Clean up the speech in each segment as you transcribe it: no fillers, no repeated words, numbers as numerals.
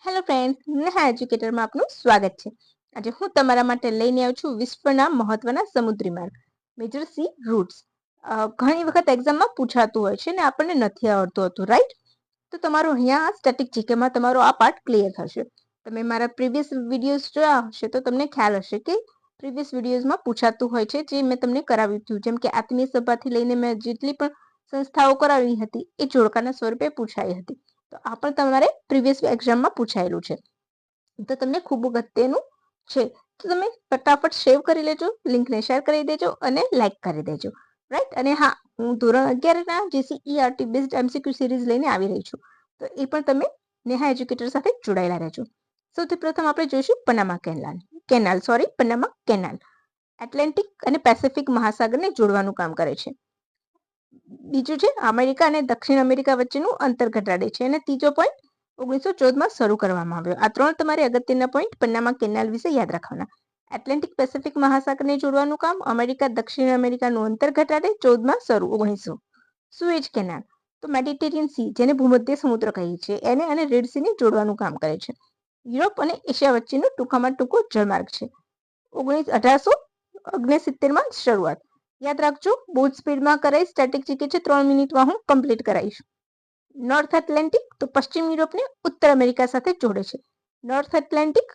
Hello friends, Neha એજ્યુકેટરમાં આપનું સ્વાગત છે. આજે હું તમારા માટે લઈને આવી છું વિશ્વના મહત્વના સમુદ્રી માર્ગ મેજર સી રૂટ્સ. ઘણી વખત એક્ઝામમાં પૂછાતું હોય છે ને આપણને નથી આવડતું હતું, રાઈટ? તો તમારું અહીંયા સ્ટેટિક જીકેમાં તમારો આ પાર્ટ ક્લિયર થશે. તમે મારા પ્રીવિયસ વિડીયોઝ જોયા હશે તો તમને ખ્યાલ હશે કે પ્રીવિયસ વિડીયોઝમાં પૂછાતું હોય છે, જે મેં તમને કરાવ્યું હતું. જેમ કે આત્મીય સભાથી લઈને મેં જેટલી પણ સંસ્થાઓ કરાવી હતી એ જોડકાના સ્વરૂપે પૂછાઈ હતી. તો આ પણ તમારે પ્રીવિયસ એક્ઝામમાં પૂછાયેલું છે, તો તમને ખૂબ અગત્યનું છે. તો તમે ફટાફટ સેવ કરી લેજો, લિંકને શેર કરી દેજો અને લાઈક કરી દેજો, રાઈટ? અને હા, હું ધોરણ 11ના જીસીઈઆરટી બેઝડ એમસીક્યુ સિરીઝ લઈને આવી રહી છું, તો એ પણ તમે નેહા એજ્યુકેટર સાથે જોડાયેલા રહેજો. સૌથી પ્રથમ આપણે જોઈશું પનામા કેનાલ. એટલાન્ટિક અને પેસિફિક મહાસાગરને જોડવાનું કામ કરે છે. બીજું છે અમેરિકા અને દક્ષિણ અમેરિકા વચ્ચેનું અંતર ઘટાડે છે. અને ત્રીજો પોઈન્ટ 1914માં શરૂ કરવામાં આવ્યો. આ ત્રણ તમારે અગત્યના પોઈન્ટ પનામા કેનાલ વિશે યાદ રાખવાના. એટલાન્ટિક પેસિફિક મહાસાગરને જોડવાનું કામ, અમેરિકા દક્ષિણ અમેરિકાનું અંતર ઘટાડે, 14માં શરૂ 1900. સુએજ કેનાલ તો મેડિટેરિયન સી, જેને ભૂમધ્ય સમુદ્ર કહીએ છીએ, એને અને રેડ સીને જોડવાનું કામ કરે છે. યુરોપ અને એશિયા વચ્ચેનો ટૂંકામાં ટૂંકો જળમાર્ગ છે. 1869માં શરૂઆત. યાદ રાખજો, બહુ જ સ્પીડમાં કરાઈશ. સ્ટેટિક જીકે છે, 3 મિનિટમાં હું કમ્પ્લીટ કરાવીશ. નોર્થ એટલાન્ટિક તો પશ્ચિમ યુરોપને ઉત્તર અમેરિકા સાથે જોડે છે. નોર્થ એટલાન્ટિક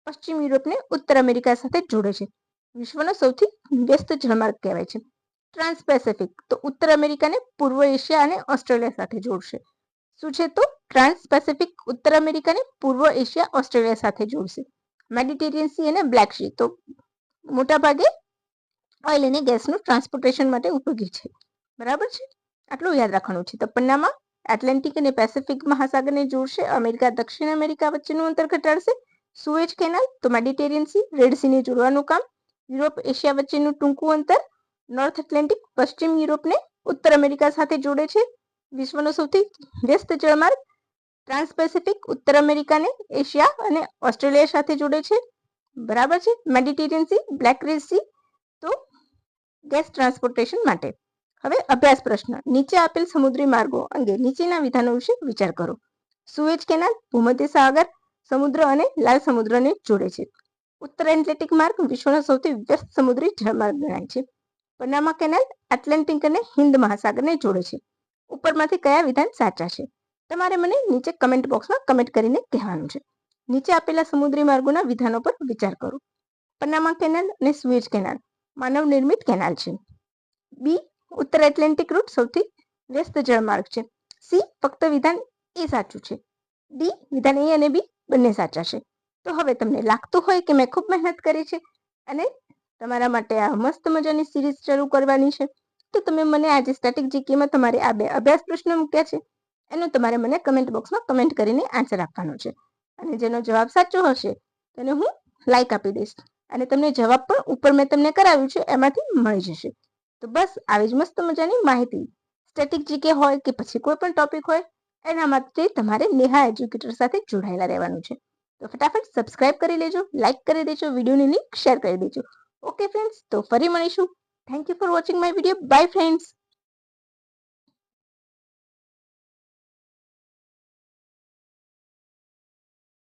પશ્ચિમ યુરોપને ઉત્તર અમેરિકા સાથે જોડે છે. વિશ્વનો સૌથી વ્યસ્ત જળમાર્ગ કહેવાય છે. ટ્રાન્સ પેસિફિક તો ઉત્તર અમેરિકાને પૂર્વ એશિયા અને ઓસ્ટ્રેલિયા સાથે જોડશે. શું છે તો ટ્રાન્સ પેસિફિક ઉત્તર અમેરિકાને પૂર્વ એશિયા ઓસ્ટ્રેલિયા સાથે જોડશે. મેડિટેરિયન સી અને બ્લેક સી તો મોટા ભાગે ઓઇલ અને ગેસનું ટ્રાન્સપોર્ટેશન માટે ઉપયોગી છે. બરાબર છે? આટલું યાદ રાખવાનું છે. તો પન્નામાં એટલાન્ટિક અને પેસિફિક મહાસાગરને જોડશે. અમેરિકા દક્ષિણ અમેરિકા વચ્ચેનું અંતર ઘટાડશે. સુએજ કેનાલ તો મેડિટેરિયન સી રેડ સીને જોડવાનું કામ. યુરોપ એશિયા વચ્ચેનું ટૂંકું અંતર. નોર્થ એટલાન્ટિક પશ્ચિમ યુરોપને ઉત્તર અમેરિકા સાથે જોડે છે. વિશ્વનો સૌથી વ્યસ્ત જળમાર્ગ. ટ્રાન્સ પેસિફિક ઉત્તર અમેરિકાને એશિયા અને ઓસ્ટ્રેલિયા સાથે જોડે છે. બરાબર છે? મેડિટેરિયન સી, બ્લેક સી તો ગેસ ટ્રાન્સપોર્ટેશન માટે. હવે અભ્યાસ પ્રશ્ન. નીચે આપેલ સમુદ્રી માર્ગો અંગે નીચેના વિધાનો વિશે વિચાર કરો. સુએજ કેનાલ ભૂમધ્ય સાગર, સમુદ્ર અને લાલ સમુદ્રને જોડે છે. ઉત્તર એટલાન્ટિક માર્ગ વિશ્વનો સૌથી વ્યસ્ત સમુદ્રી જળમાર્ગ ગણાય છે. પનામા કેનાલ એટલાન્ટિક અને હિન્દ મહાસાગરને જોડે છે. ઉપરમાંથી કયા વિધાન સાચા છે? તમારે મને નીચે કમેન્ટ બોક્સમાં કમેન્ટ કરીને કહેવાનું છે. નીચે આપેલા સમુદ્રી માર્ગોના વિધાનો પર વિચાર કરો. પનામા કેનાલ અને સુએજ કેનાલ માનવ નિર્મિત કેનાલ છે. બી, ઉત્તર એટલાન્ટિક રૂટ સૌથી વ્યસ્ત જળમાર્ગ છે. સી, ફક્ત વિધાન એ સાચું છે. ડી, વિધાન એ અને બી બંને સાચા છે. તો હવે તમને લાગતું હોય કે મેં ખૂબ મહેનત કરી છે અને તમારા માટે આ મસ્ત મજાની સિરીઝ શરૂ કરવાની છે, તો તમે મને આજે સ્ટેટિક જીકેમાં તમારે આ 2 અભ્યાસ પ્રશ્નો મૂક્યા છે, એનો તમારે મને કમેન્ટ બોક્સમાં કમેન્ટ કરીને આન્સર આપવાનો છે. અને જેનો જવાબ સાચો હશે તેને હું લાઈક આપી દઈશ. અને તમને જવાબ પણ ઉપર મેં તમને કરાવ્યું છે એમાંથી મળી જશે. તો બસ આવી જ મસ્ત મજાની માહિતી સ્ટેટિક જીકે હોય કે પછી કોઈ પણ ટોપિક હોય, એના માટે તમારે નેહા એજ્યુકેટર સાથે જોડાયેલા રહેવાનું છે. તો ફટાફટ સબસ્ક્રાઇબ કરી લેજો, લાઈક કરી દેજો, વિડીયોની લિંક શેર કરી દેજો. ઓકે ફ્રેન્ડ્સ, તો ફરી મળીશું. Thank you for watching my video. By friends.